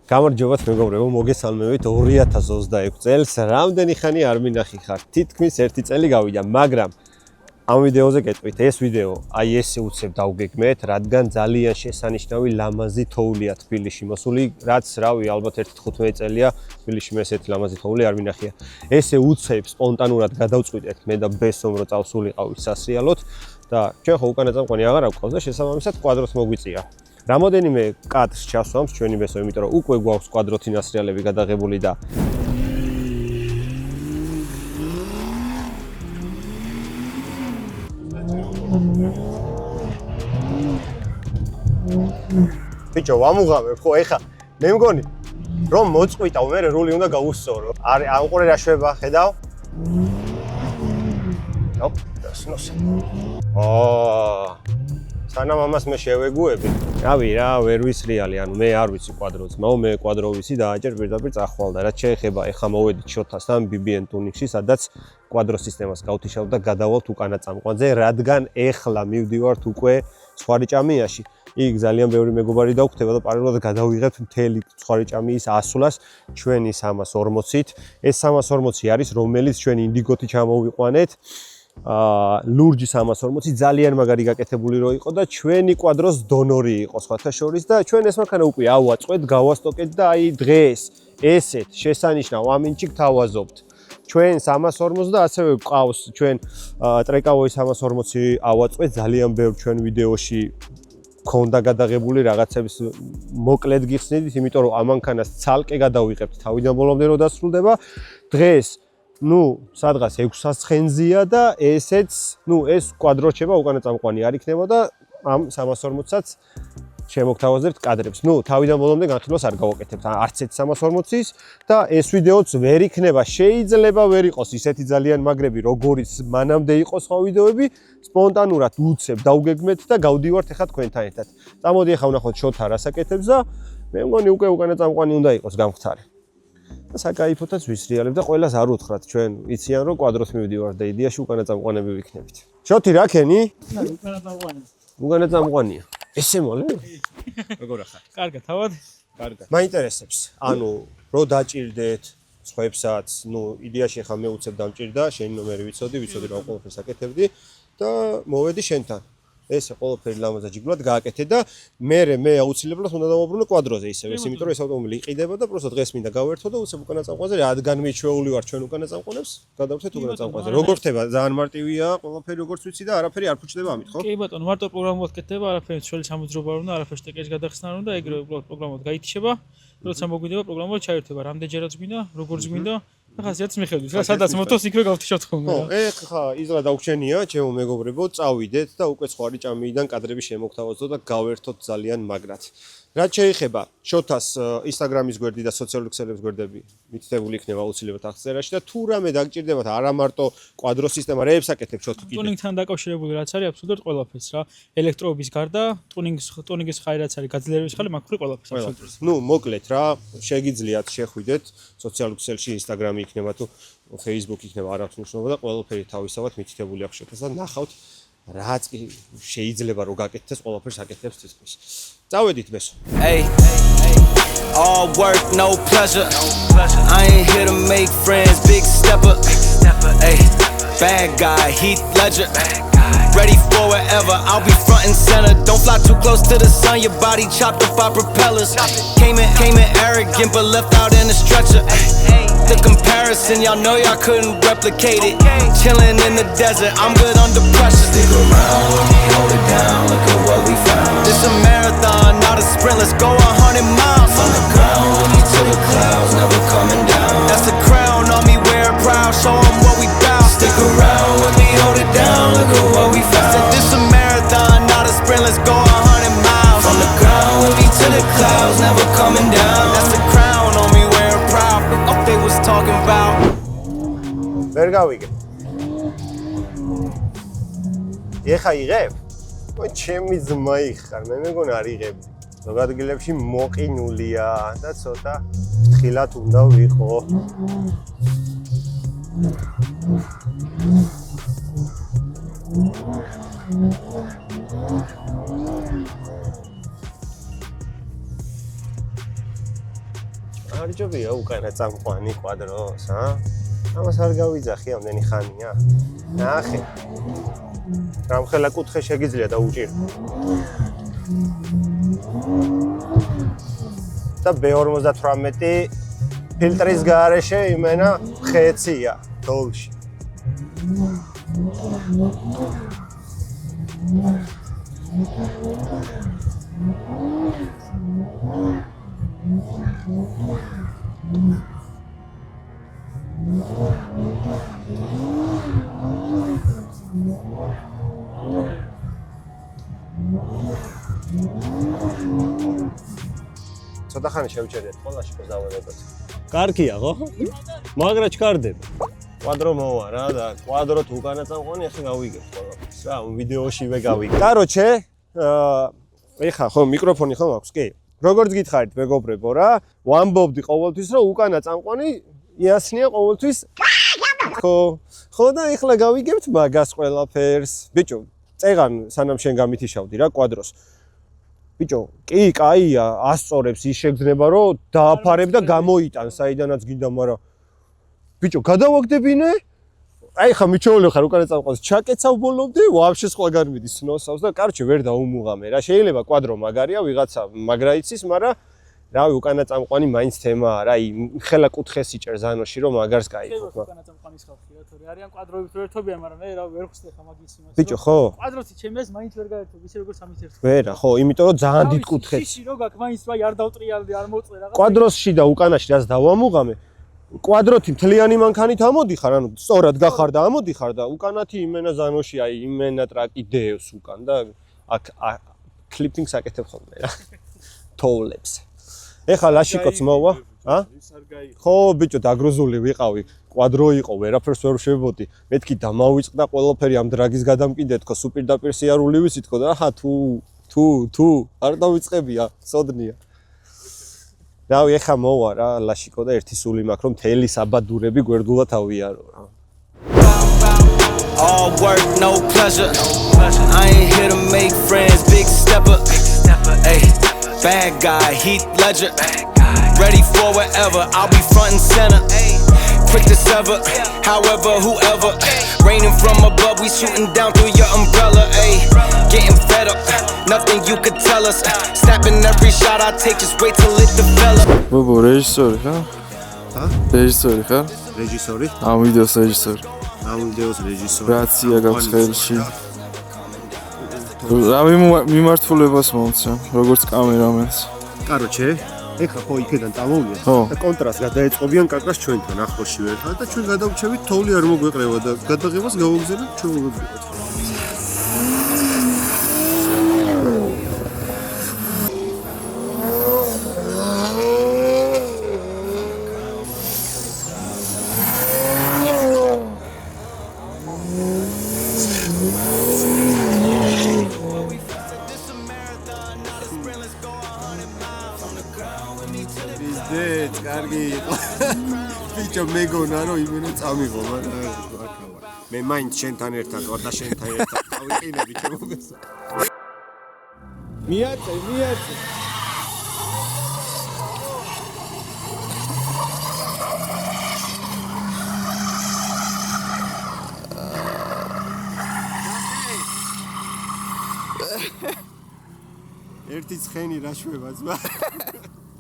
გამარჯობათ მეგობრებო, მოგესალმებით 2026 წელს. რამდენი ხანი არ მინახი ხარ? თითქმის 1 წელი გავიდა, მაგრამ ამ ვიდეოზე გეტყვით, ეს ვიდეო აი ესე უცებ დავგეგმეთ, რადგან ძალიან შესანიშნავი ლამაზი თოვლია თბილისში მოსული, რაც რავი, ალბათ 15 წელია თბილისში მე ესეთი ლამაზი თოვლი არ მინახია. ესე უცებ სპონტანურად გადავწყვიტეთ მე და ბესომ რო წავსულიყავით სასრიალოდ და ჩვენ ხო უკანა წამყვანი აღარ აქვს და შესაბამისად კვადროს მოგვიწია. რამოდენიმე კადრს ჩასვამს ჩვენი ბესო, იმიტომ რომ უკვე გვაქვს კვადროთი ნასრიალები გადაღებული და ბიჭო, ვამუღამებ ხო, ეხა მე მგონი რომ მოწყვიტავ, მე რული უნდა გავუსწორო. არის ამ ყურე რა შვება, ხედავ? ოპ, დასნოს. სანამ ამას მე შევეგუები. რავი რა, ვერ ვისრიალი, ანუ მე არ ვიცი კვადროც, მე კვადრო ვიცი და აჭერ პირდაპირ წახვალ და რაც შეეხება, ეხა მოვედით შოთასთან BBN ტუნინგში, სადაც კვადრო სისტემას გავთიშავ და გადავალთ უკანა წამყვანზე, რადგან ეხლა მივდივართ უკვე სხვარიჭამიაში. იქ ძალიან ბევრი მეგობარი დაგვხდება და პარალელურად გადავიღებთ მთელი სხვარიჭამიის ასვლას ჩვენი 340-ით. ეს 340 არის, რომელიც ჩვენ ინდიგოთი ჩამოვიყვანეთ. ლურჯი 340 ძალიან მაგარი გაკეთებული რო იყო და ჩვენი კვადროს დონორი იყო სხვათა შორის და ჩვენ ეს მანქანა უკვე ავაწყვეთ, გავასტოკეთ და აი დღეს ესეთ შესანიშნავ ამინჩი გთავაზობთ. ჩვენ 340 და ასევე გვყავს ჩვენ ტრეკავოი 340 ავაწყვეთ, ძალიან ბევრ ჩვენ ვიდეოში ქონდა გადაღებული რაღაცების მოკლედ გიხსნით, იმიტომ რომ ამ მანქანას ცალკე გადავიღებთ თავიდან ბოლომდე რო დასრულდება. დღეს სადღაც 600 ცხენზია და ესეც, ეს კვადრო რჩება უკანა წამყვანი არ იქნება და ამ 340-საც შემოგთავაზებთ კადრებს. თავიდან ბოლომდე განხილვას არ გავაკეთებთ არც ერთ 340-ის და ეს ვიდეოც ვერ იქნება, შეიძლება ვერ იყოს ისეთი ძალიან მაგრები, როგორიც მანამდე იყო სხვა ვიდეოები, სპონტანურად უცებ დავგეგმეთ და გავდივართ ახლა თქვენთან ერთად. წამოდი ახლა ვნახოთ შოთა რას აკეთებს და მე მგონი უკვე უკანა წამყვანი უნდა იყოს გამხდარი. საკაიფოთაც ვისრიალებ და ყველას არ უთხრათ, ჩვენ იციან რომ კვადროს მივდივართ და იდეაში უკანა წამყვანები ვიქნებით. შოთი რა ქენი? უკანა წამყვანი. უკანა წამყვანია. ესე მოლე? როგორ ახარ? კარგად, თავად? კარგად. მაინტერესებს. ანუ რო დაჭირდეთ სხვებსაც, იდეაში ახლა მე უცებ დამჭირდა, შენი ნომერი ვიცოდი რა ყველაფერს აკეთებდი და მოვედი შენთან. ესე ყველაფერი ლამაზად ჯიგულად გააკეთე და მე აუცილებლად უნდა დავაბრუნო კვადროზე ისევ, იმიტომ რომ ეს ავტომობილი იყიდება და პროსტო დღეს მინდა გავერთო და უცებ უკანა წამყვანზე, რადგან მიჩვეული ვარ ჩვენ უკანა წამყვანებს, გადავვრთეთ უკანა წამყვანზე. როგორ ხდება? ძალიან მარტივია, ყველაფერი როგორც ვიცი და არაფერი არ ფუჭდება ამით, ხო? კი ბატონო, მარტო პროგრამულად კეთდება, არაფერი ჩვენი სამოძრაობა არ უნდა, არაფერი ტეკეჭ გადახსნა არ უნდა, ეგრევე უბრალოდ პროგრამულად გაითიშება, როცა მოგვიდება პროგრამულად ჩაერთვება, რამდენჯერაც მინდა, როგორც მინდა. ახლა ზეც მიხედვით, სადაც მოთოს იქვე გავთიშავთ ხოლმე. ეხლა იზრა დაგვჩენია, ჩემო მეგობრებო, წავიდეთ და უკვე სხვარიჭამიიდან კადრები შემოგთავაზოთ და გავერთოთ ძალიან მაგრად. რაც შეეხება შოთას Instagram-ის გვერდი და სოციალური ქსელების გვერდები მითითებული იქნება აუცილებლად აღწერაში და თუ რამე დაგჭირდებათ, არა მარტო კვადრო სისტემა, რეებს აკეთებ შოთი კიდე. ტუნინგთან დაკავშირებული რაც არის, აბსოლუტურად ყველაფერს რა. ელექტროობის გარდა, ტუნინგის ხარი რაც არის, გაძლიერების ხარი, მაგხური ყველაფერს აბსოლუტურად. მოკლედ რა, შეგიძლიათ შეხვიდეთ სოციალურ ქსელში, Instagram-ი იქნება თუ Facebook-ი იქნება, არ აქვს მნიშვნელობა და ყველაფერი თავისავად მითითებული აქვს შოთას და ნახავთ რაც კი შეიძლება რომ გაკეთდეს, ყველაფერს აკეთებს თითქმის. წავედით მესო. Hey, all work, no pleasure. I ain't here to make friends, big stepper. Hey, bad guy, Heath Ledger. Ready for whatever, I'll be front and center. Don't fly too close to the sun, your body chopped up by propellers. Came in arrogant, but left out in a stretcher. The comparison, y'all know y'all couldn't replicate it. Chilling in the desert, I'm good under pressure. Stick around when we hold it down, look at what we found. This a marathon, not a sprint, let's go 100 miles. On the ground, when we to the clouds, never coming down. That's the crown on me, wear it proud, show them what we bout. Stick around when we hold it down, look at what we found. Said this a marathon, not a sprint, let's go 100 miles. On the ground, when we to the clouds, never coming down. That's the crown on me, wear it proud. What they was talking about. ვერ გავიგე. ეხა იღებ? ჩემი ძმა იხარ, მე მეგონა არ იღებდი. ზოგ ადგილებში მოყინულია და ცოტა ფრთხილად უნდა ვიყო. მარჯობია უკანა წამყვანი კვადროს, ამას არ გავიძახი ამდენი ხანია. ნახე. რამხელა კუთხე შეგიძლია დაუჭირო. და B58 ფილტრის გარეშე იმენა ხეცია დოლში. ცოტა ხანი შევჭერეთ ყველაში პრეზავერებად. კარგია, ხო? მაგრა ჩქარდება. კვადრო მოვა რა და კვადროთ უკანა წამყვანი ახლა გავიგებ ყველაფერს. რა, ვიდეოშივე გავიგებ. კაროჩე, ეხა ხო მიკროფონი ხო მაქვს, კი? როგორც გითხარით მეგობრებო რა, ვამბობდი ყოველთვის რომ უკანა წამყვანი იასნია ყოველთვის. ხო და ეხლა გავიგებთ მაგას ყველაფერს. ბიჭო, წეღან სანამ შენ გამითიშავდი რა კვადროს. ბიჭო, კი, კაია, ასწორებს ის შეგრძნება რომ დააფარებ და გამოიტან საიდანაც გინდა, მაგრამ ბიჭო, გადავაგდებინე? აი ხა მიჩვეულე ხარ უკანა წამყვანს ჩაკეცავ ბოლომდე, ვაფშე სხვაგან მიდის ნოსავს და კარჩე ვერ დაუმუღამე რა. შეიძლება კვადრო მაგარია, ვიღაცა მაგრა იცის, მაგრამ რავი, უკანა წამყვანი მაინც თემაა რა, ხელა კუთხეს იჭერს ზანოში რომ მაგარს გაიგო. უკანა წამყვანის ხალხი რა თორე არიან კვადროებით ვერ ერთობიან, მაგრამ მე რა ვერ ხსნე ხა მაგის იმას. ბიჭო, ხო? კვადროთი ჩემს მაინც ვერ გაერთობ, ისე როგორც ამით ერთობ. ვერა, ხო, იმიტომ რომ ძალიან დიდ კუთხეს. შიში რო გაქვს, მაინც ვაი არ დავტრიალდი, არ მოწე რაღაც. კვადროსში და უკანაში რაც დავამუღამე, კვადროთი მთლიანი მანქანით ამოდიხარ, ანუ სწორად გახარ და ამოდიხარ და უკანათი იმენა ზანოში, აი იმენა ტრაკი დევს უკან და აქ კლიპინგს აკეთებ ხოლმე რა. თოვლებს. ეხლა ლაშიკოც მოვა, ხო, ბიჭო, დაგროზული ვიყავი, კვადრო იყო, ვერაფერს ვერ შევებოდი. მეთქი დამავიწყდა ყველაფერი ამ დრაგის გადამკიდე თქო, სუპირდაპირ სიარული ვისითქო და აჰა, თუ არ დავიწყებია, სოდნია. რავი, ეხა მოვა რა, ლაშიკო და ერთი სული მაქვს, რომ მთელი საბადურები გვერდულად ავიარო რა. All work, no pleasure. I ain't here to make friends, big stepper. Ay, bad guy, Heath Ledger. Ready for whatever, I'll be front and center. Quick to sever, however, whoever. Raining from above, we shooting down through your umbrella. Ay, getting fed up, nothing you could tell us. Snapping every shot I take, just wait till it develops. ბობო, რეჟისორი ხარ? რეჟისორი ხარ? რეჟისორი? ამ ვიდეოს რეჟისორი. ამ ვიდეოს რეჟისორი. რაცია გაქვს ხელში. რა მიმართულებას მომცემ, როგორც კამერამენს. კაროჩე, ეხლა ხო იქიდან წამოვიდეთ და კონტრასტს გადაეწყობიან კაკას ჩვენთან ახლოსში ერთად და ჩვენ გადავჩევით, თოვლი არ მოგვეყრება და გადაღებას გავაგზავნებთ ჩვენ მოგებიღოთ. კარგი იყო. ბიჭო, მეგონა რომ იმენა წამიღო, მაგრამ მე მაინც შენთან ერთად ვარ და შენთან ერთად დავიყინები ჩემოგეს. მიაწე. ერთი ცხენი რა შვება ძმა.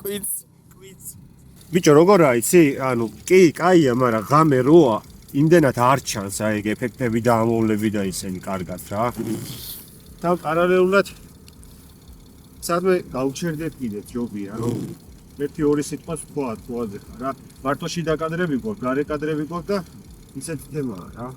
კვიც. ბიჭო, როგორ აიცი? ანუ კი, კაია, მაგრამ ღამე როა, იმდენად არ ჩანს აი ეგ ეფექტები და ამოვლები და ისენი კარგად რა. და პარალელურად სადმე გავჩერდეთ კიდე ჯობია, რომ ერთი ორი სიტყვას თქვაზე ხარ რა. მარტო შიდა კადრები გვაქვს, გარე კადრები გვაქვს და ისეთი თემაა რა.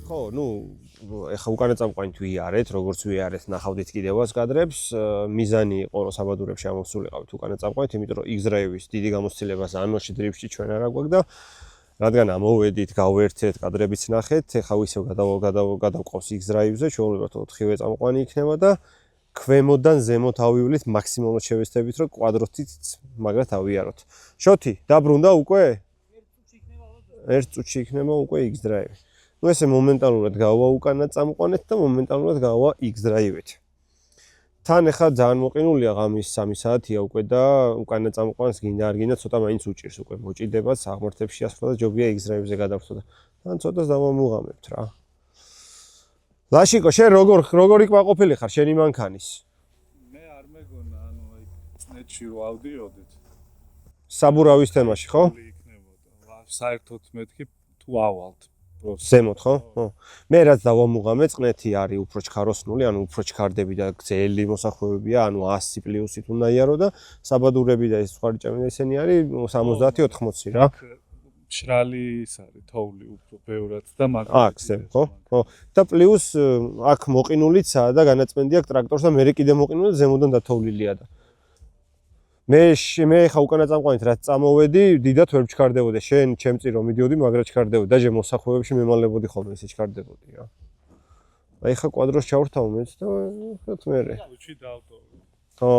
ხო, ნუ ეხა უკანა წამყვანით ვიარეთ, როგორც ვიარეთ, ნახავდით კიდევაც კადრებს. მიზანი იყო, რომ საბადურებში ამოვსულიყავით უკანა წამყვანით, იმიტომ რომ X-Drive-ის დიდი გამოცდილება ზანოში დრიფტში ჩვენ არ აგვაქვს და რადგან ამოვედით, გავერთეთ, კადრებიც ნახეთ, ეხა ისევ გადავყავს X-Drive-ზე, ჩვეულებრივ 4-ვე წამყვანი იქნება და ქვემოდან ზემოთ ავივლით, მაქსიმალურად შევესწრებით, რომ კვადროტით მაგრად ავიაროთ. შოთი, დაბრუნდა უკვე? ერთ წუთში იქნება უკვე X-Drive. ნუ ესე მომენტალურად გავა უკანა წამყვანეთ და მომენტალურად გავა X-Drive-ით. თან ახლა ძალიან მოყინულია ღამის 3 საათია უკვე და უკანა წამყვანს გინდა არ გინდა ცოტა მაინც უჭირს უკვე მოჭიდებას აღმართებში ასვლა და ჯობია X-Drive-ზე გადავხტო და თან ცოტას დავამუღამებთ რა. ლაშიკო, შენ როგორ იქმაყოფილი ხარ შენი მანქანის? მე არ მეგონა, ანუ აი ნეტში რო ავდიოდით. საბურავის თემაში, ხო? იქნებოდა. საერთოდ მეთქი თუ ავალთ. ზემოთ, ხო? ხო. მე რაც დავამუღამე, წყნეთი არის უფრო ჩქაროსნული, ანუ უფრო ჩქარდები და გზელი მოსახვევებია, ანუ 100 პლუსით უნდა იარო და საბადურები და ეს სხვა რიჭამი ესენი არის 70-80 რა. მშრალი ის არის, თოვლი უფრო ბევრად და აქ ზემ, ხო? ხო. და პლუს აქ მოყინულიცაა და განაწმენდი აქვს ტრაქტორს და მე კიდე მოყინული ზემოდან დათოვლილია და მე ხა უკანა წამყვანით რაც წამოვედი, დიდად ვერ ჩქარდებოდა. შენ ჩემწი რომ მიდიოდი, მაგრამ ჩქარდებოდა. დაჟე მოსახვევებში მემალებოდი ხოლმე ისე ჩქარდებოდი რა. აი ხა კვადროს ჩავრთავ მეც და ხოთ მერე. უჩი დავტოვე. ხო.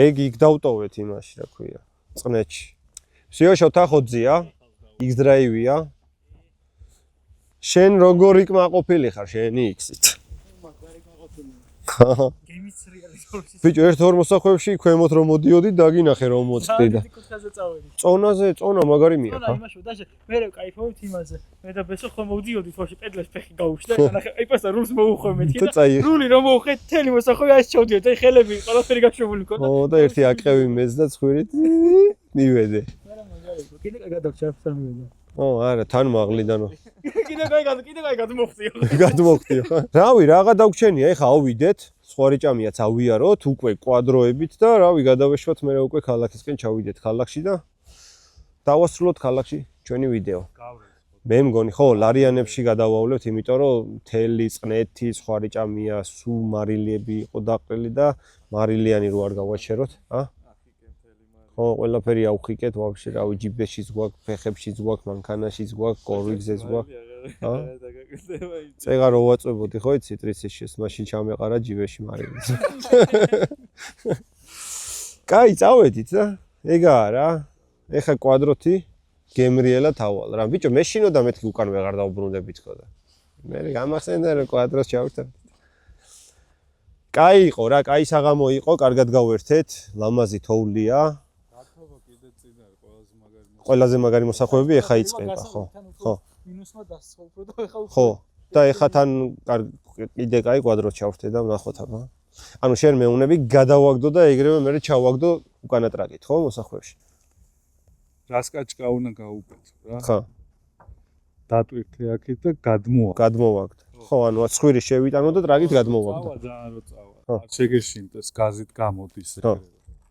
ეგ იქ დავტოვეთ იმაში, რა ქვია, წყნეთში. всё, შოთახოძია, X-Drive-ია. შენ როგორ იქმაყოფილი ხარ შენი X-ით? გემის რეალიზაციის ბიჭო, ერთ-ორ მოსახვევში ქვემოთ რომ მოდიოდი, დაგინახე რომ მოწდი და წონა მაგარი მია ხა? იმაში დაჟე მე რა кайფობთ იმაზე. მე და ბესო ხომ მოვდიოდი თოში პედლებს ფეხი გავუშდა და ნახე აი პასა რულს მოუხვე მეთქი და რული რომ მოუხე თელი მოსახვევი ასე ჩავდიოდი, აი ხელები ყველაფერი გაშვებული მქონდა. ო და ერთი აკრევი მეც და ცხვირით მივედე. მე რა მაგარი კიდე გადავჭარ ფსარ მივედა. ო არა, თან მაღლიდანო. კიდე გადმოხდიო. გადმოხდიო ხა? რავი, რაღა დაგჩენია, ეხა ავიდეთ, სხვა რიჭამიაც ავიაროთ უკვე კვადროებით და რავი, გადავეშვათ მე უკვე ქალაქისკენ ჩავიდეთ ქალაქში და დავასრულოთ ქალაქში ჩვენი ვიდეო. მე მგონი, ხო, ლარიანებში გადავავლევთ, იმიტომ რომ თელი წყნეთი, სხვა რიჭამია, სულ მარილიები იყო დაყრილი და მარილიანი რო არ გავაჩეროთ, ა? ხო, ყველაფერი ავხიკეთ, ვაფშე, რავი, ჯიბეშიც გვაქვს, ფეხებშიც გვაქვს, მანქანაშიც გვაქვს, კორვიგზეც გვაქვს. ა? წეღა რო ვაწვებოდი, ხო, იცი ტრიციშეს, მაშინ ჩამეყარა ჯიბეში მარილიც. კაი, წავედით და ეგაა რა. ეხა კვადროთი გემრიელად ავალ რა. ბიჭო, მე შინოდა მეთქი უკან ვეღარ დავბრუნდებით ხო და. მე გამახსენდა რომ კვადროს ჩავერთებ. კაი იყო რა, კაი საღამო იყო, კარგად გავერთეთ, ლამაზი თოვლია. ყველაზე მაგარი მოსახვევები ეხა იწყება, ხო. ხო. მინუსმა დასწრაფო და ეხა ხო. და ეხა თან კიდე კაი კვადროს ჩავრთე და ვნახოთ აბა. ანუ შენ მეუნები გადავაგდო და ეგრევე მე ჩავაგდო უკანა ტრაკით, ხო, მოსახვევში. რასკაჭკა უნდა გაუკეთო რა. ხო. დატვირთე აქეთ და გადმოვაგდ. ხო, ანუ ცხვირი შევიტანო და ტრაკით გადმოვაგდო. ძალიან რო წავა. არ შეგეშინდეს გაზით გამოდის. ხო.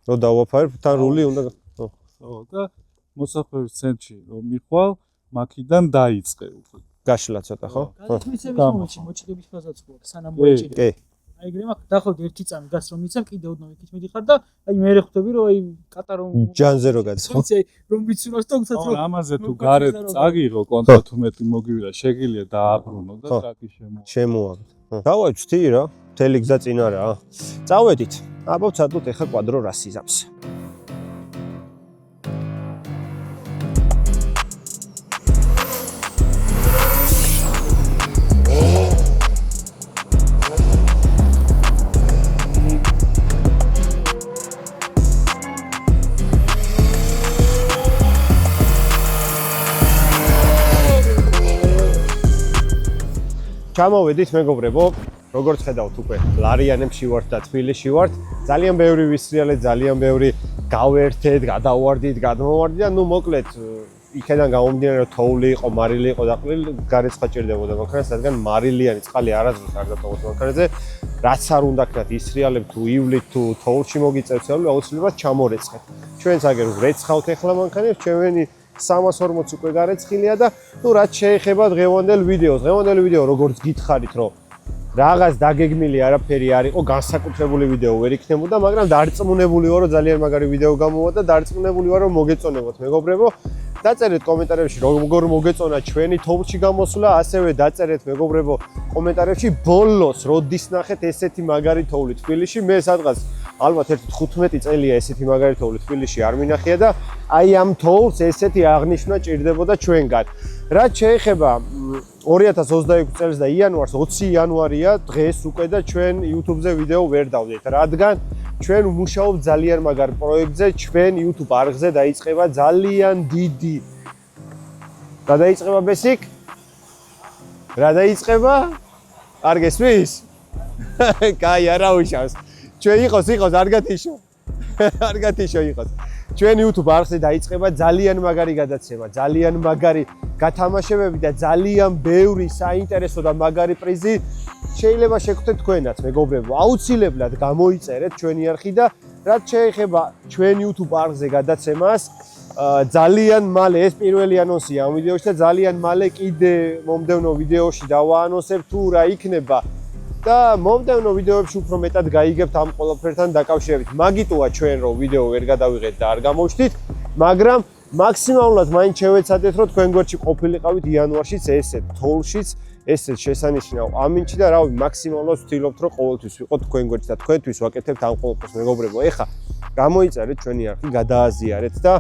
რო დავაფარ, თან რული უნდა. ხო. ხო და მოსახვევის ცენტრში რომ მიხვალ, მაქიდან დაიწყე უკვე. გაშლა ცოტა, ხო? ხო. მიცემის მომენტში მოჭიდების ფაზაც ხო სანამ მოიჭიდე. კი. აი ეგრე მაგ დაახლოებით 1 წამი გას რომ მიცემ კიდე ოდნავ იქით მიდიხარ და აი მე ხვდები რომ აი კატა რომ ჯანზე რო გაცხო. ვიცი რომ ვიცუროს და უცად რომ ამაზე თუ გარეთ წაგიღო კონტრაქტ უმეტი მოგივიდა, შეგიძლია დააბრუნო და ტრაკი შემოაგდ. დავაჩვთი რა, მთელი გზა წინა რა. წავედით. აბა ვცადოთ ეხა კვადრო რას იზამს. ჩამოვედით მეგობრებო, როგორც ხედავთ უკვე ლარიანებში ვართ და თბილისში ვართ. ძალიან ბევრი ვისრიალეთ, ძალიან ბევრი გავერთეთ, გადავარდით, გადმოვარდით და ნუ მოკლედ იქიდან გამომდინარე რომ თოვლი იყო, მარილი იყო დაყრილი, გარეცხა ჭირდებოდა მანქანას, რადგან მარილიანი წყალი არასდროს არ დატოვოთ მანქანაზე. რაც არ უნდა ქნათ ისრიალებ თუ ივლით თუ თოვლში მოგიწევს, აუცილებლად ჩამორეცხეთ. ჩვენც აგერ ვრეცხავთ ახლა მანქანებს, ჩვენი 340 უკვე გარეცხილია და თუ რაც შეეხება დღევანდელ ვიდეოს. დღევანდელი ვიდეო როგორც გითხარით, რომ რაღაც დაგეგმილი არაფერი არ იყო, განსაკუთრებული ვიდეო ვერ იქნებოდა, მაგრამ დარწმუნებული ვარ, რომ ძალიან მაგარი ვიდეო გამოვა და დარწმუნებული ვარ, რომ მოგეწონებათ მეგობრებო. დაწერეთ კომენტარებში როგორ მოგეწონა ჩვენი თოვლში გამოსვლა, ასევე დაწერეთ მეგობრებო კომენტარებში ბოლოს როდის ნახეთ ესეთი მაგარი თოვლი თბილისში. მე სადღაც ალბათ 15 წელია ესეთი მაგარი თოვლი თბილისში არ მინახია და აი ამ თოვლს ესეთი აღნიშვნა ჭირდებოდა ჩვენგან. რაც შეეხება 2026 წელს და იანვარს 20 იანვარია დღეს უკვე და ჩვენ YouTube-ზე ვიდეო ვერ დავდეთ, რადგან ჩვენ ვმუშაობთ ძალიან მაგარ პროექტზე, ჩვენ YouTube არხზე დაიწყება ძალიან დიდი. რა დაიწყება ბესიკ? რა დაიწყება? არ გესმის? კაი, არა უშავს. ჩვენ იყოს, არ გათიშო. არ გათიშო იყოს. ჩვენ YouTube არხზე დაიწყება ძალიან მაგარი გადაცემა, ძალიან მაგარი გათამაშებები და ძალიან ბევრი საინტერესო და მაგარი პრიზი შეიძლება შეგხვდეთ თქვენაც მეგობრებო. აუცილებლად გამოიწერეთ ჩვენი არხი და რაც შეეხება ჩვენ YouTube არხზე გადაცემას, ძალიან მალე ეს პირველი ანონსია ამ ვიდეოში და ძალიან მალე კიდე მომდევნო ვიდეოში დავაანონსებ თუ რა იქნება და მომდევნო ვიდეოებში უფრო მეტად გაიგებთ ამ ყველაფერთან დაკავშირებით. მაგიტოა ჩვენ რომ ვიდეო ვერ გადავიღეთ და არ გამოვშთით, მაგრამ მაქსიმალურად მაინც შევეცადეთ რომ თქვენ გვერდში ყოფილიყავით იანვარშიც ესეთ თოვლშიც ესეც შესანიშნავ ამინჩი და რავი მაქსიმალურად ვცდილობთ რომ ყოველთვის ვიყოთ თქვენ გვერდში და თქვენთვის ვაკეთებთ ამ ყველაფერს მეგობრებო. ეხა გამოიწერეთ ჩვენი არხი, გადააზიარეთ და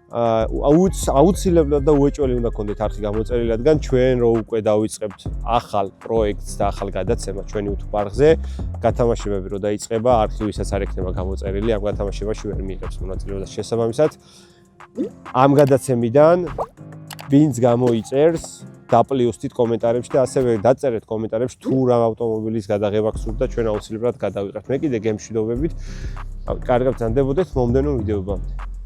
აუცილებლად და უეჭველი უნდა გქონდეთ არხი გამოწერილი, რადგან ჩვენ რო უკვე დავიწყებთ ახალ პროექტს და ახალ გადაცემას ჩვენი YouTube არხზე, გათამაშებები რო დაიწყება, არხი ვისაც არ ექნება გამოწერილი, ამ გათამაშებაში ვერ მიიღებს მონაწილეობას შესაბამისად. ამ გადაცემიდან ვინც გამოიწერს დაპლიუსტით კომენტარებში და ასევე დაწერეთ კომენტარებში თუ რა ავტომობილის გადაღება გსურთ და ჩვენ აუცილებლად გადავიღებთ. მე კიდე გემშვიდობებით. კარგად გრძანდებოდეთ მომდევნო ვიდეოებამდე.